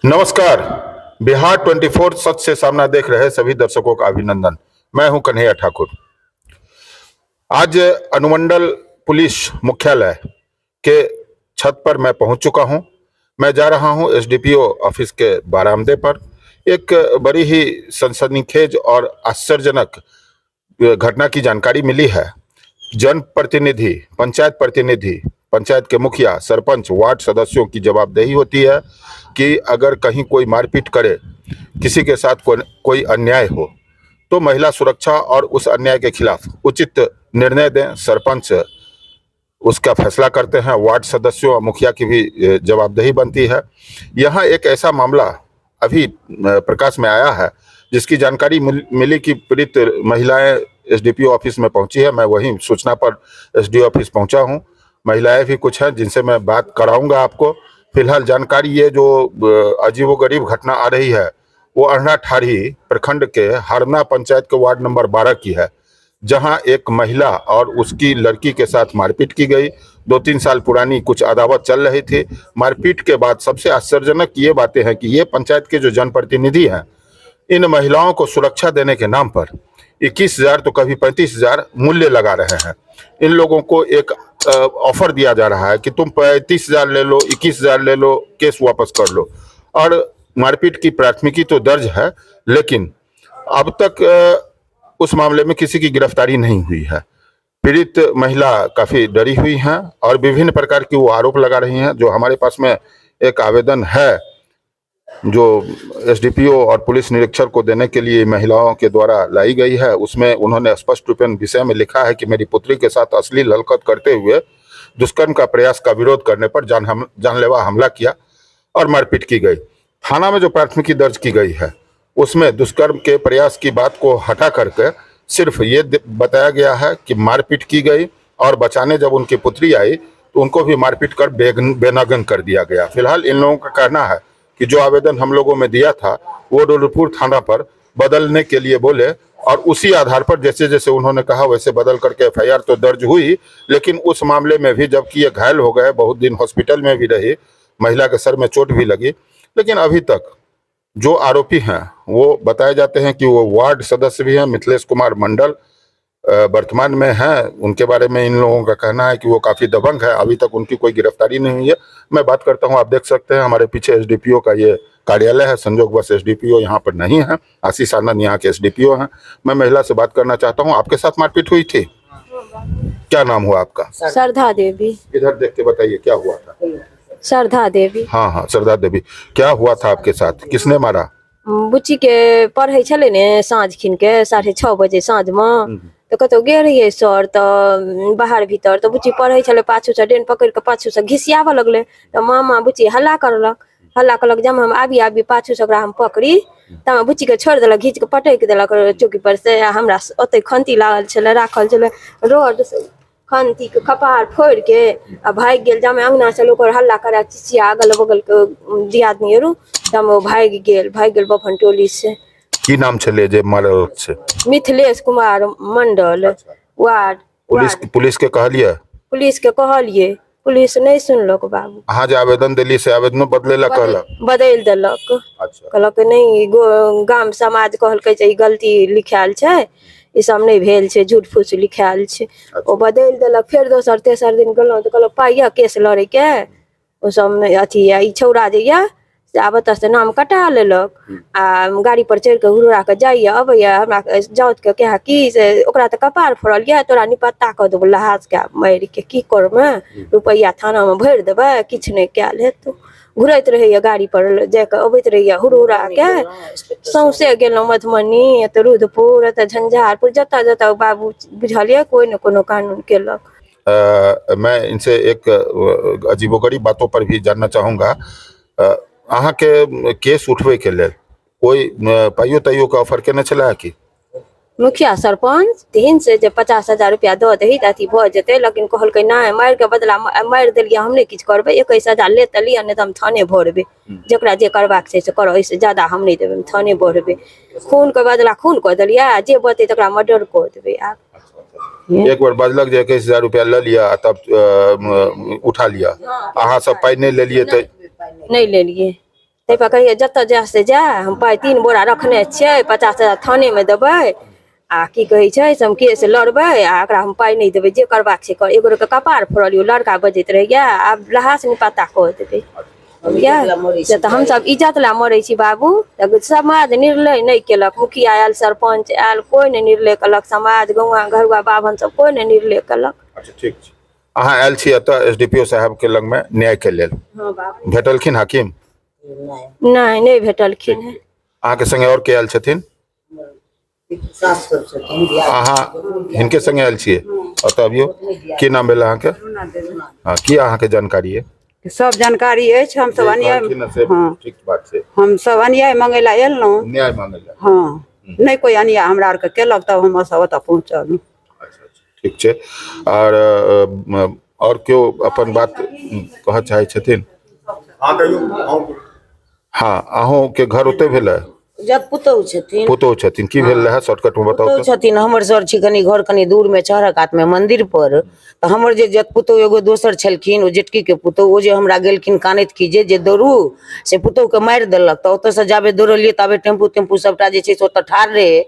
नमस्कार। बिहार 24 सच से सामना देख रहे सभी दर्शकों का अभिनंदन। मैं हूं कन्हैया ठाकुर। आज अनुमंडल पुलिस मुख्यालय के छत पर मैं पहुंच चुका हूं। मैं जा रहा हूं एसडीपीओ ऑफिस के बारामदे पर। एक बड़ी ही सनसनीखेज और आश्चर्यजनक घटना की जानकारी मिली है। जनप्रतिनिधि, पंचायत प्रतिनिधि, पंचायत के मुखिया, सरपंच, वार्ड सदस्यों की जवाबदेही होती है कि अगर कहीं कोई मारपीट करे, किसी के साथ कोई अन्याय हो, तो महिला सुरक्षा और उस अन्याय के खिलाफ उचित निर्णय दें। सरपंच उसका फैसला करते हैं। वार्ड सदस्यों और मुखिया की भी जवाबदेही बनती है। यहाँ एक ऐसा मामला अभी प्रकाश में आया है जिसकी जानकारी मिली कि पीड़ित महिलाएं एसडीपीओ ऑफिस में पहुंची है। मैं वहीं सूचना पर एसडीओ ऑफिस पहुंचा हूं। महिलाएं भी कुछ हैं जिनसे मैं बात कराऊंगा आपको। फिलहाल जानकारी ये जो अजीबोगरीब घटना आ रही है वो अरनाठारी प्रखंड के हरना पंचायत के वार्ड नंबर 12 की है, जहां एक महिला और उसकी लड़की के साथ मारपीट की गई। 2-3 साल पुरानी कुछ अदावत चल रही थी। मारपीट के बाद सबसे आश्चर्यजनक ये बातें हैं कि ये पंचायत के जो जनप्रतिनिधि हैं, इन महिलाओं को सुरक्षा देने के नाम पर 21,000 तो कभी 35,000 मूल्य लगा रहे हैं। इन लोगों को एक ऑफर दिया जा रहा है कि तुम 35,000 ले लो, 21,000 ले लो, केस वापस कर लो। और मारपीट की प्राथमिकी तो दर्ज है, लेकिन अब तक उस मामले में किसी की गिरफ्तारी नहीं हुई है। पीड़ित महिला काफी डरी हुई हैं और विभिन्न प्रकार की वो आरोप लगा रही हैं। जो हमारे पास में एक आवेदन है जो एसडीपीओ और पुलिस निरीक्षक को देने के लिए महिलाओं के द्वारा लाई गई है, उसमें उन्होंने स्पष्ट रूप में विषय में लिखा है कि मेरी पुत्री के साथ अश्लील हरकत करते हुए दुष्कर्म का प्रयास का विरोध करने पर जानलेवा हमला किया और मारपीट की गई। थाना में जो प्राथमिकी दर्ज की गई है उसमें दुष्कर्म के प्रयास की बात को हटा करके सिर्फ ये बताया गया है कि मारपीट की गई और बचाने जब उनकी पुत्री आई तो उनको भी मारपीट कर बेनगन कर दिया गया। फिलहाल इन लोगों का कहना है कि जो आवेदन हम लोगों में दिया था वो डोलपुर थाना पर बदलने के लिए बोले, और उसी आधार पर जैसे जैसे उन्होंने कहा वैसे बदल करके एफआईआर तो दर्ज हुई। लेकिन उस मामले में भी जबकि ये घायल हो गए, बहुत दिन हॉस्पिटल में भी रही, महिला के सर में चोट भी लगी, लेकिन अभी तक जो आरोपी हैं वो बताए जाते हैं कि वो वार्ड सदस्य भी हैं, मिथिलेश कुमार मंडल वर्तमान में हैं। उनके बारे में इन लोगों का कहना है कि वो काफी दबंग है। अभी तक उनकी कोई गिरफ्तारी नहीं हुई है। मैं बात करता हूं, आप देख सकते हैं हमारे पीछे एसडीपीओ का ये कार्यालय है। संजोगवश एसडीपीओ यहाँ पर नहीं है, आशीष आनंद यहाँ के एसडीपीओ हैं। मैं महिला से बात करना चाहता हूँ। आपके साथ मारपीट हुई थी? क्या नाम हुआ आपका? श्रद्धा देवी। इधर देख के बताइए क्या हुआ था। श्रद्धा देवी। हाँ हाँ, श्रद्धा देवी, क्या हुआ था आपके साथ? किसने मारा? बुच्ची के पढ़े छले ने साँझ खिन के 6:30 बजे साँझ में तो कतो गेल रहिए सर तो बाहर भीतर तो बुच्ची पढ़े छले, पाछू से डेन पकड़ के पाछू से घिसियाव लगले तो मामा बुच्ची हल्ला करलक। जब हम आबी पाछू से ओकरा हम पकड़ी तब बुच्ची के छोड़ देलक, घीच के पटक देलक चौकी पर से। हमरा ओते खंती लागल छले, राखल छले, रोड से खंती के कपार फोड़ के आ भाग गेल। जब अंगना से लोग हल्ला करे चिचिया अगल बगल के दियादनी तब वो भाग गेल बफन टोली से। की नाम छले जे मारल से? मिथिलेश कुमार मंडल। वार्ड पुलिस के कहलिए? पुलिस नहीं सुनलक बाबू। हाँ, जो आवेदन दिली से आवेदन बदलेला कहलक? बदल देलक। अच्छा। कहलक नहीं, गाम समाज कहलकै जे गलती लिखायल छै, ई सब नहीं भेल छै, झूठ फूस लिखायल छै। अच्छा। ओ बदल देलक। फिर दोसर तेसर दिन गेलहुँ तो कहलक पाइया केस लड़े के ओ सब अथी ई छौड़ा जे या से आब एतऽ से नाम कटा लेलक आ गाड़ी पर चढ़ के हुरुरा के जाइए अबैया। हमरा जाउत के कहे कि से ओकरा तो कपार फोड़ल या, तोरा निपत्ता कऽ देबो लहाज के मारि के, की करमे, रुपैया थाना में भरि देबै, किछु नहीं कयल हेतौ। घुरैत रहैया गाड़ी पर जाके अबैत रहैया हुरुरा के। सौंसे गेलहुँ मधुबनी, एतऽ रुधपुर, एतऽ झंझारपुर, जतऽ जतऽ बाबू बुझलिए कोई न कोनो कानून केलक। मैं इनसे एक अजीबोगरीब बातों पर भी जानना चाहूँगा। अहाँ के केस उठवे के लेल कोई पाइयो ताइयो का ऑफर केने छला कि? मुखिया सरपंच तीन से 50,000 रुपया दऽ दही तऽ अथी भऽ जेतै, लेकिन कहलकै नहीं, मारि के बदला मारि देलियै, हम नहीं किछु करबै, 21,000 ले तऽ लिअ, नहीं तऽ हम थाने भरबै, जकरा जे करबाक छै से करो, एहिसँ ज्यादा हम नहीं देबै, हम थाने भरबै। खून के बदला खून कऽ देलियै, जे बते तकरा मर्डर कऽ देबै। आब एक बार बजलक जे 21,000 रुपया ले लिया तब उठा लिया, अहाँ सब पाई नहीं ले लिए तो? नहीं लेलिए। ताहि पर कहिए जतऽ जा से जा, हम पाइ 3 बोरा रखने छियै, 50,000 थाने में देबै आ की कहै छै से हम केस लड़बै आ एकरा हम पाइ नहि देबै, जे करबाक छै कर। एगो के कपार फोड़लियो, लड़का बजैत रहैया, आब लहास नहि पता कऽ देबै से तऽ हमसब इज्जत लए मरै छी बाबू। समाज निर्णय नहि केलक, मुखिया आयल, सरपंच आयल, कोई नहि निर्णय केलक, समाज गौवा घरुआ बाभन सब कोई नहि निर्णय केलक। अच्छा ठीक छै, अहाँ आयल छी एतऽ एसडीपीओ साहब के लग में न्याय के लेल, हाँ बाबू। भेटलखिन हाकिम? नहीं भेटलखिन है। अहाँ के संगे और के आयल छथिन? अहाँ हिनके संगे आयल छियै ओतऽ अबियो? की नाम भेल अहाँके? हाँ, की अहाँके जानकारी है? सब जानकारी अछि। हम सब अन्याय, हाँ, ठीक बात छै, हम सब अन्याय मांगे ला एलहुँ, न्याय मांगे ला। हाँ, नहीं कोई अन्याय हमरा आर के केलक तब हम सब ओतऽ पहुँचल। अच्छा ठीक छै, और केओ अपन बात कहऽ चाहै छथिन? हाँ, अहूँ के घर ओते भेल है? जब पुतौह छथिन, पुतौह छथिन, की भेल रहे शॉर्टकट में बताओ पुतौह तो? छथिन हमर सर छी कनी घर कनी दूर में चढ़क कात में मंदिर पर, तो हमर जे जत पुतौह एगो दोसर छलखिन, ओ जेटकी के पुतौह, ओ जे हमरा गेलखिन कानैत की जे दौड़ू से पुतौह के मारि देलक। तो ओतऽ से जाबे दौड़लियै ताबे टेम्पू सबटा जे छै से ओतऽ ठाढ़ रहे,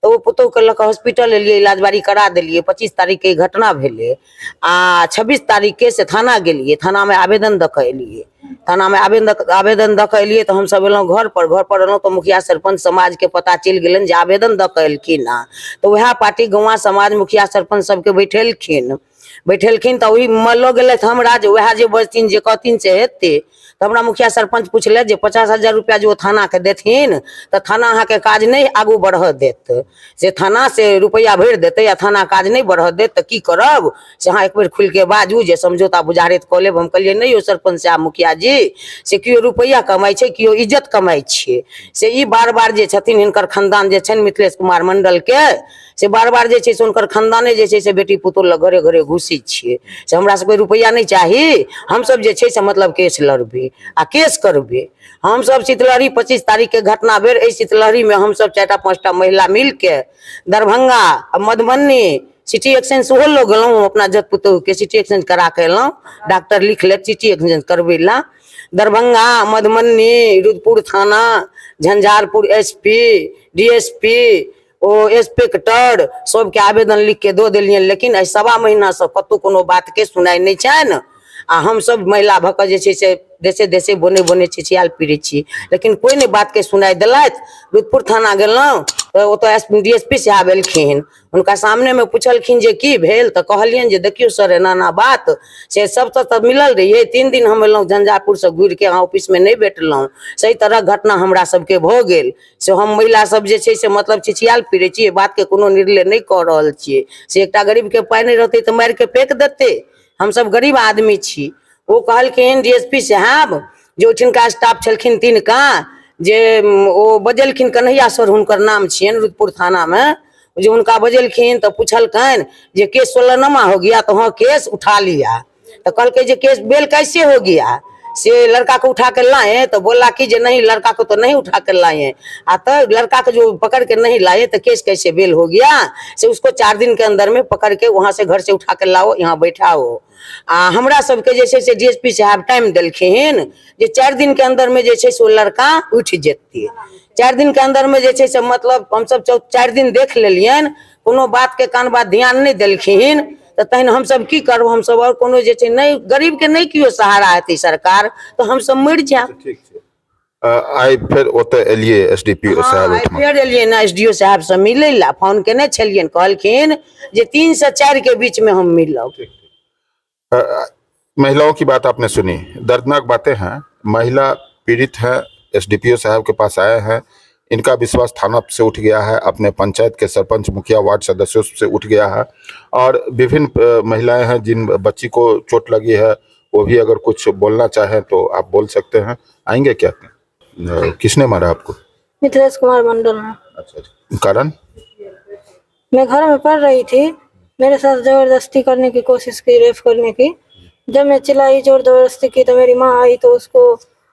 तो वो पुतौह के लऽ कऽ हॉस्पिटल एलियै, इलाज बाड़ी करा देलियै। 25 तारीख के घटना भेलै आ 26 तारीख के से थाना गेलियै, थाना में आवेदन दऽ कऽ एलियै, थाना में आवेदन दऽ कऽ एलियै। तो हम सब एलहुँ घर पर एलहुँ तो मुखिया सरपंच समाज के पता चलि गेलनि जे आवेदन दऽ कऽ एलखिन हँ। तो वएह पार्टी गौवा समाज मुखिया सरपंच सबके बैठेलखिन तो ओहि में लऽ गेलथि हमरा, जे वएह जे बजथिन जे कहथिन से हेतै। तो हमरा मुखिया सरपंच पूछलथि जे 50,000 रुपया जो थाना के देथिन तो थाना अहाँ के काज नहीं आगू बढ़ देत, से थाना से रुपया भरि देते या थाना काज नहीं बढ़ देत तो की करब से अहाँ एक बेर खुल के बाजू जे समझौता बुझारत कऽ लेब। हम कहलिए नहीं यौ सरपंच साहब, मुखिया जी, से कियो रुपया कमाई छै, कियो इज्जत कमाई छै, से ई बार बार जे छथिन हिनकर खानदान जे छनि मिथिलेश कुमार मंडल के, से बार बार जे छै से हुनकर खानदाने जे छै से बेटी पुतौह लग घरे घरे घुसी छियै। से हमरा सबके रुपया नहीं चाही, हम सब जे छै से मतलब केस लड़बे आ केस करबे। हम सब शीतलहरी 25 तारीख के घटना भेल, एहि शीतलहरी में हम सब 4टा 5टा महिला मिल के दरभंगा आ मधुबनी सिटी एक्सचेंज सेहो लऽ गेलहुँ, अपना जत पुतौह के सिटी एक्सचेंज करा के एलहुँ, डॉक्टर लिख ले सिटी एक्सचेंज करबे ला। दरभंगा, मधुबनी, रुद्रपुर थाना, झंझारपुर एसपी, डीएसपी, ओ इंस्पेक्टर सबके आवेदन लिख के दो देलियन, लेकिन 1.25 महीना से कतौ कोनो बात के सुनाई नहीं छनि। आ हम सब महिला भऽ कऽ जे छै से देशे देशे बोने छिछियाल फिरै छी, लेकिन कोई नहीं बात के सुनाई देलथि। रुद्रपुर थाना गेलहुँ तो ओतऽ डीएसपी साहब एलखिन, हुनका सामने में पूछलखिन जे की भेल, तो कहलियनि जे देखियो सर एना बात, से सब तो मिलल रहिए। 3 दिन हम एलहुँ झंझारपुर से घुरि के, अहाँ ऑफिस में नहीं बैठलहुँ, सही तरह घटना हमरा सबके भऽ गेल। से हम महिला सब जे छै से मतलब छिछियाल फिरै छी, बात के कोनो निर्णय नहीं कऽ रहल छियै। से एकटा गरीब के पाइ नहीं रहतै तो मारि के फेंक देतै, हम सब गरीब आदमी छी। वो कहलखिन डीएसपी साहब जे ओठिनका स्टाफ छलखिन तिनका, जे ओ बजेलखिन कन्हैया सर हुनकर नाम छियनि रुद्रपुर थाना में, जो उनका बजेलखिन तो पूछलकन जे केस 16नमा हो गया, तो हाँ केस उठा लिया। तो कल के जे केस बेल कैसे हो गया, से लड़का को उठा कर लाए, तो बोला कि जे नहीं लड़का को तो नहीं उठा कर लाए। तो लड़का को जो पकड़ के नहीं लाए तो केस कैसे बेल हो गया, से उसको 4 दिन के अंदर में पकड़ के वहां से घर से उठा के लाओ, यहाँ बैठाओ। हमरा सबके जे छै से डीएसपी साहब टाइम देलखिन जे 4 दिन के अंदर में जे छै से वो लड़का उठ जेते। 4 दिन के अंदर में जे छै से मतलब हम सब 4 दिन देख लेलियन, कोनो बात के कान बात ध्यान नहीं देलखिन, तो तहन हम सब की करब। हम सब और कोनो जे छै नहीं, गरीब के नहीं कियो सहारा हेतै सरकार, तो हम सब मर जाब। ठीक छै, आइ फिर ओतऽ एलियै एसडीपीओ साहब ओहिठाम? फिर एलियै ना एसडीओ साहब से मिलै ला, फोन केने छलियन, कहलखिन जे 3 से 4 के बीच में हम मिलब। महिलाओं की बात आपने सुनी, दर्दनाक बातें हैं, महिला पीड़ित है, एसडीपीओ साहब के पास आए हैं, इनका विश्वास थाना से उठ गया है, अपने पंचायत के सरपंच मुखिया वार्ड सदस्यों से उठ गया है, और विभिन्न महिलाएं हैं जिन बच्ची को चोट लगी है, वो भी अगर कुछ बोलना चाहें तो आप बोल सकते हैं। आएंगे क्या? किसने मारा आपको? मिथिलेश कुमार मंडल ने। अच्छा, कारण? मैं घर में पढ़ रही थी, मेरे साथ जबरदस्ती करने की कोशिश की, रेप करने की। जब मैं चिल्लाई, जोर जबरदस्ती की, तो मेरी माँ आई तो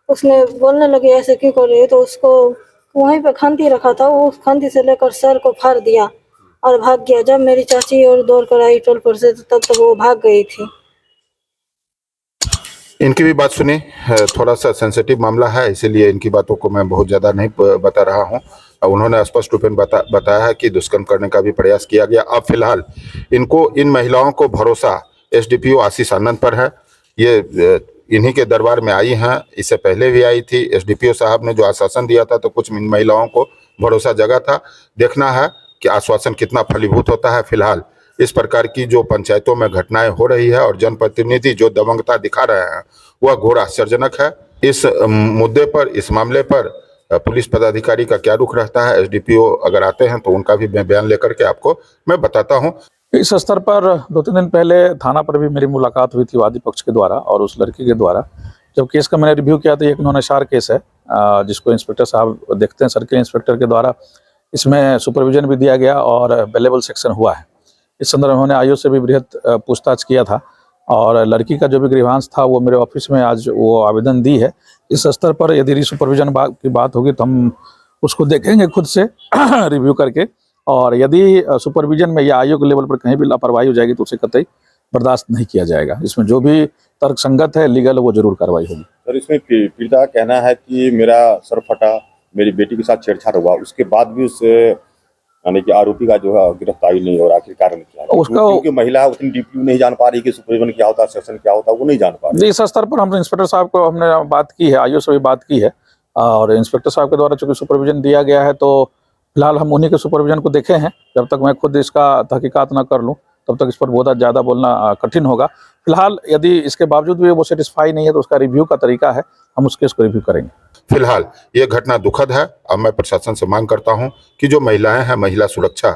उसने बोलने लगी ऐसे क्यों कर रही है, तो उसको वहीं पे खंती रखा था, वो खंती से लेकर सर को फाड़ दिया और भाग गया। जब मेरी चाची और दौड़ कर आई टोल पर से, तब तक वो भाग गई थी। इनकी भी बात सुनी। थोड़ा सा सेंसिटिव मामला है, इसीलिए इनकी बातों को मैं बहुत ज़्यादा नहीं बता रहा हूं। उन्होंने स्पष्ट रूप में बताया है कि दुष्कर्म करने का भी प्रयास किया गया। अब फिलहाल इन महिलाओं को भरोसा एसडीपीओ आशीष आनंद पर है। ये इन्हीं के दरबार में आई हैं, इससे पहले भी आई थी। एसडीपीओ साहब ने जो आश्वासन दिया था तो कुछ महिलाओं को भरोसा जगा था। देखना है कि आश्वासन कितना फलीभूत होता है। फिलहाल इस प्रकार की जो पंचायतों में घटनाएं हो रही है और जनप्रतिनिधि जो दबंगता दिखा रहे हैं वह घोर आश्चर्यजनक है। इस मुद्दे पर, इस मामले पर पुलिस पदाधिकारी का क्या रुख रहता है, एसडीपीओ अगर आते हैं तो उनका भी बयान लेकर के आपको मैं बताता हूं। इस स्तर पर 2-3 दिन पहले थाना पर भी मेरी मुलाकात हुई थी वादी पक्ष के द्वारा और उस लड़की के द्वारा। जब केस का मैंने रिव्यू किया तो एक नॉन-एशार केस है, जिसको इंस्पेक्टर साहब देखते हैं, सर्किल इंस्पेक्टर के द्वारा इसमें सुपरविजन भी दिया गया और अवेलेबल सेक्शन हुआ है। इस संदर्भ में उन्होंने आईओ से भी बृहत पूछताछ किया था और लड़की का जो भी ग्रीवांस था वो मेरे ऑफिस में आज वो आवेदन दी है। इस स्तर पर यदि रीसुपरविजन की बात होगी तो हम उसको देखेंगे खुद से रिव्यू करके, और यदि सुपरविजन में या आईओ के लेवल पर कहीं भी लापरवाही हो जाएगी तो उसे कतई बर्दाश्त नहीं किया जाएगा। इसमें जो भी तर्क संगत है, लीगल, वो जरूर कार्रवाई होगी। सर, इसमें पीड़िता का कहना है कि मेरा सर फटा, मेरी बेटी के साथ छेड़छाड़ हुआ, उसके बाद भी उस यानी कि आरोपी का जो है गिरफ्तारी नहीं हो रहा, आखिर कारण क्या है? उसका क्योंकि महिला उतनी डीपली नहीं जान पा रही कि सुपरविजन क्या होता है, सेक्शन क्या होता है, वो नहीं जान पा रही। इस स्तर पर हम इंस्पेक्टर साहब को हमने बात की है, आईओ से भी बात की है और इंस्पेक्टर साहब के द्वारा चूंकि सुपरविजन दिया गया है तो फिलहाल हम उन्हीं के सुपरविजन को देखे हैं। जब तक मैं खुद इसका तहकीकात ना कर लूँ तब तक इस पर बहुत ज़्यादा बोलना कठिन होगा। फिलहाल यदि इसके बावजूद भी वो सेटिस्फाई नहीं है तो उसका रिव्यू का तरीका है, हम उसके इसको रिव्यू करेंगे। फिलहाल ये घटना दुखद है। अब मैं प्रशासन से मांग करता हूं कि जो महिलाएं हैं, महिला सुरक्षा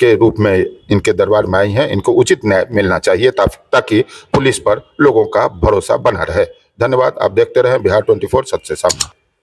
के रूप में इनके दरबार में आई हैं, इनको उचित न्याय मिलना चाहिए ताकि पुलिस पर लोगों का भरोसा बना रहे। धन्यवाद। आप देखते रहें बिहार 24 सच से सामना।